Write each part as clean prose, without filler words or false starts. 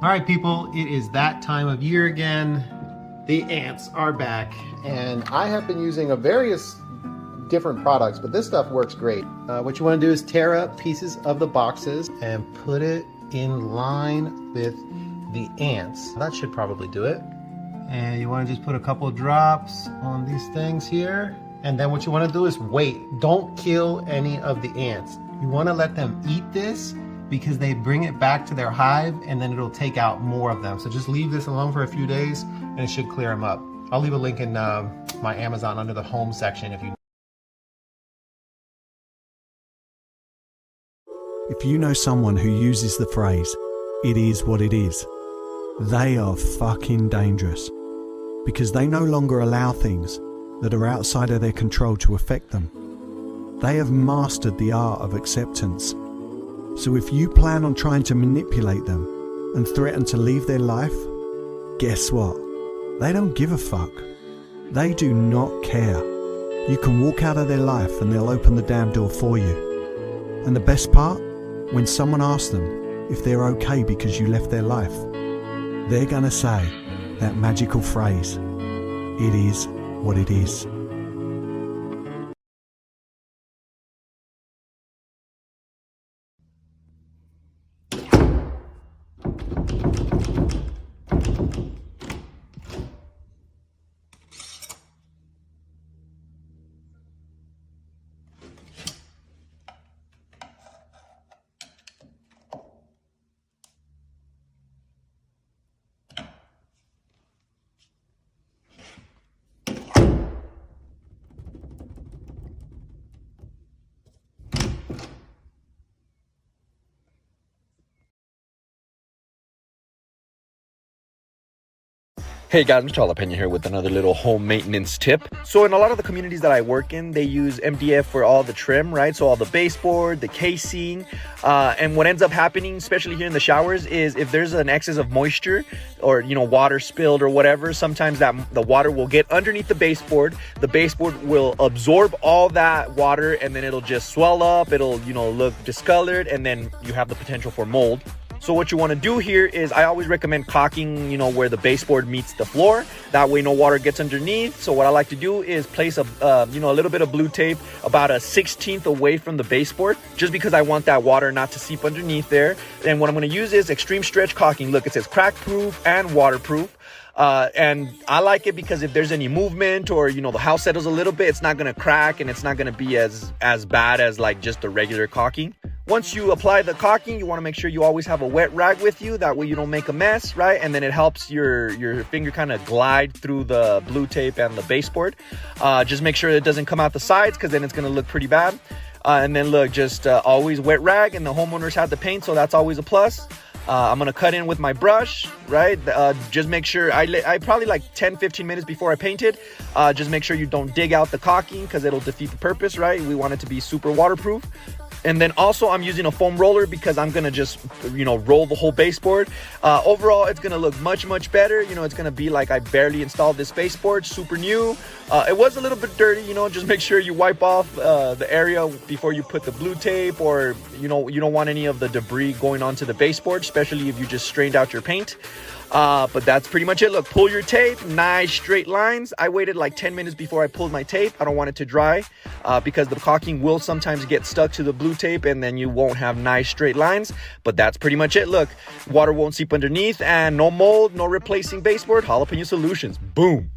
All right, people, it is that time of year again. The ants are back, and I have been using a various different products, but this stuff works great. What you want to do is tear up pieces of the boxes and put it in line with the ants. That should probably do it. And you want to just put a couple of drops on these things here. And then what you want to do is wait. Don't kill any of the ants. You want to let them eat this because they bring it back to their hive and then it'll take out more of them. So just leave this alone for a few days and it should clear them up. I'll leave a link in my Amazon under the home section if you. If you know someone who uses the phrase, "it is what it is," they are fucking dangerous because they no longer allow things that are outside of their control to affect them. They have mastered the art of acceptance. So if you plan on trying to manipulate them and threaten to leave their life, guess what? They don't give a fuck. They do not care. You can walk out of their life and they'll open the damn door for you. And the best part, when someone asks them if they're okay because you left their life, they're gonna say that magical phrase, "It is what it is." Hey guys, Mr. Jalapeno here with another little home maintenance tip. So in a lot of the communities that I work in, they use MDF for all the trim, right? So all the baseboard, the casing, and what ends up happening, especially here in the showers, is if there's an excess of moisture or, you know, water spilled or whatever, sometimes the water will get underneath the baseboard. The baseboard will absorb all that water and then it'll just swell up. It'll, you know, look discolored and then you have the potential for mold. So what you want to do here is I always recommend caulking, you know, where the baseboard meets the floor. That way no water gets underneath. So what I like to do is place a little bit of blue tape about a 1/16 away from the baseboard, just because I want that water not to seep underneath there. And what I'm going to use is extreme stretch caulking. Look, it says crack proof and waterproof. And I like it because if there's any movement or, you know, the house settles a little bit, it's not going to crack and it's not going to be as bad as like just the regular caulking. Once you apply the caulking, you want to make sure you always have a wet rag with you. That way you don't make a mess, right? And then it helps your finger kind of glide through the blue tape and the baseboard. Just make sure it doesn't come out the sides because then it's going to look pretty bad. And then look, just always wet rag, and the homeowners have the paint, so that's always a plus. I'm going to cut in with my brush, right? Just make sure, I probably like 10-15 minutes before I paint it, just make sure you don't dig out the caulking because it'll defeat the purpose, right? We want it to be super waterproof. And then also I'm using a foam roller because I'm going to just, you know, roll the whole baseboard. Overall, it's going to look much, much better. You know, it's going to be like I barely installed this baseboard, super new. It was a little bit dirty, you know, just make sure you wipe off the area before you put the blue tape, or, you know, you don't want any of the debris going onto the baseboard, especially if you just strained out your paint. But that's pretty much it. Look, pull your tape, nice straight lines. I waited like 10 minutes before I pulled my tape. I don't want it to dry because the caulking will sometimes get stuck to the blue tape and then you won't have nice straight lines. But that's pretty much it. Look, water won't seep underneath and no mold, no replacing baseboard. Jalapeno Solutions. Boom.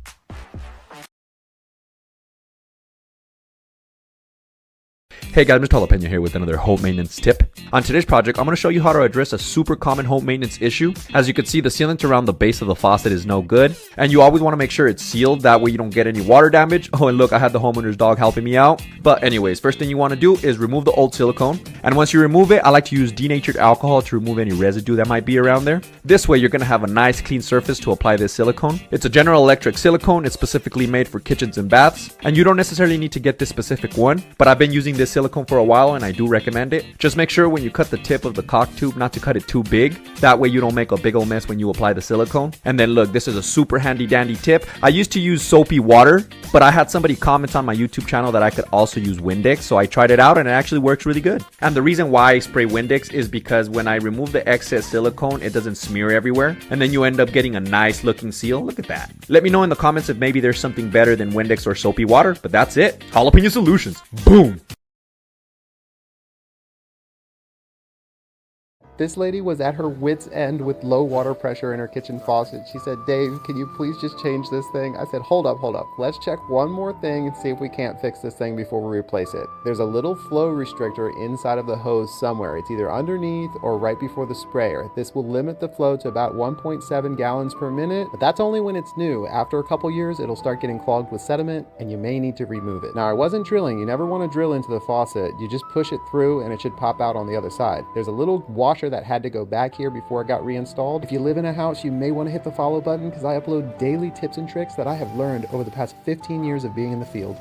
Hey guys, Mr. Jalapeno here with another home maintenance tip. On today's project, I'm going to show you how to address a super common home maintenance issue. As you can see, the sealant around the base of the faucet is no good, and you always want to make sure it's sealed. That way you don't get any water damage. Oh, and look, I had the homeowner's dog helping me out. But anyways, first thing you want to do is remove the old silicone. And once you remove it, I like to use denatured alcohol to remove any residue that might be around there. This way you're going to have a nice clean surface to apply this silicone. It's a General Electric silicone. It's specifically made for kitchens and baths, and you don't necessarily need to get this specific one, but I've been using this silicone for a while and I do recommend it. Just make sure when when you cut the tip of the caulk tube not to cut it too big. That way you don't make a big old mess when you apply the silicone. And then look, this is a super handy dandy tip. I used to use soapy water, but I had somebody comment on my YouTube channel that I could also use Windex, so I tried it out and it actually works really good. And the reason why I spray Windex is because when I remove the excess silicone, it doesn't smear everywhere, and then you end up getting a nice looking seal. Look at that. Let me know in the comments if maybe there's something better than Windex or soapy water, but that's it. Jalapeno Solutions. Boom. This lady was at her wit's end with low water pressure in her kitchen faucet. She said, Dave, can you please just change this thing? I said, hold up. Let's check one more thing and see if we can't fix this thing before we replace it. There's a little flow restrictor inside of the hose somewhere. It's either underneath or right before the sprayer. This will limit the flow to about 1.7 gallons per minute, but that's only when it's new. After a couple years, it'll start getting clogged with sediment and you may need to remove it. Now, I wasn't drilling. You never want to drill into the faucet. You just push it through and it should pop out on the other side. There's a little washer that had to go back here before it got reinstalled. If you live in a house, you may want to hit the follow button because I upload daily tips and tricks that I have learned over the past 15 years of being in the field.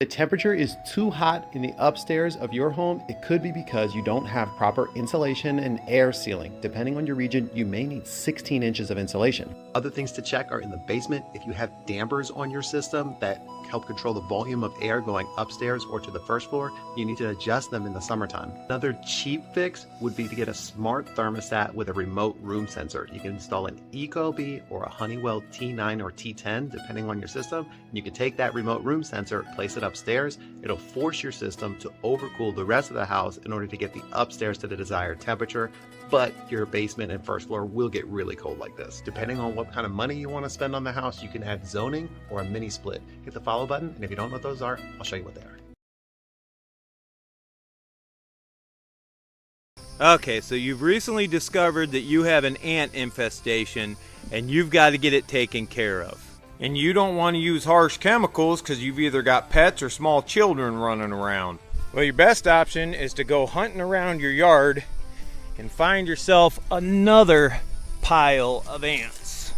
The temperature is too hot in the upstairs of your home. It could be because you don't have proper insulation and air sealing. Depending on your region, you may need 16 inches of insulation. Other things to check are in the basement. If you have dampers on your system that help control the volume of air going upstairs or to the first floor, you need to adjust them in the summertime. Another cheap fix would be to get a smart thermostat with a remote room sensor. You can install an Ecobee or a Honeywell T9 or T10, depending on your system. You can take that remote room sensor, place it upstairs. It'll force your system to overcool the rest of the house in order to get the upstairs to the desired temperature. But your basement and first floor will get really cold like this. Depending on what kind of money you want to spend on the house, you can add zoning or a mini split. Hit the follow button, and if you don't know what those are, I'll show you what they are. Okay, so you've recently discovered that you have an ant infestation and you've got to get it taken care of. And you don't want to use harsh chemicals because you've either got pets or small children running around. Well, your best option is to go hunting around your yard and find yourself another pile of ants.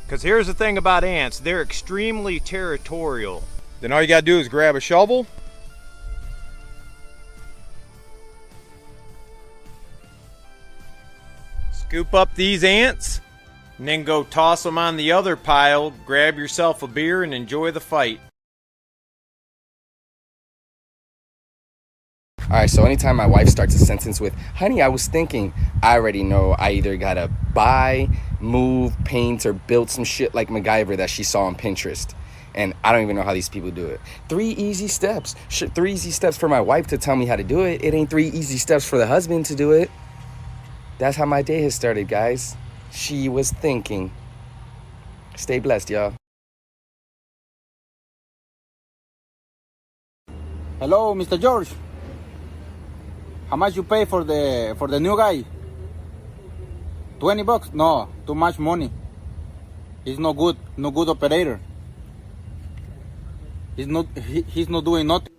Because here's the thing about ants, they're extremely territorial. Then all you gotta do is grab a shovel, scoop up these ants, and then go toss them on the other pile, grab yourself a beer, and enjoy the fight. Alright, so anytime my wife starts a sentence with, honey, I was thinking, I already know I either gotta buy, move, paint, or build some shit like MacGyver that she saw on Pinterest. And I don't even know how these people do it. 3 easy steps. 3 easy steps for my wife to tell me how to do it. It ain't 3 easy steps for the husband to do it. That's how my day has started, guys. She was thinking. Stay blessed, y'all. Hello, Mr. George. How much you pay for the new guy? $20? No, too much money. He's no good operator. He's not doing nothing.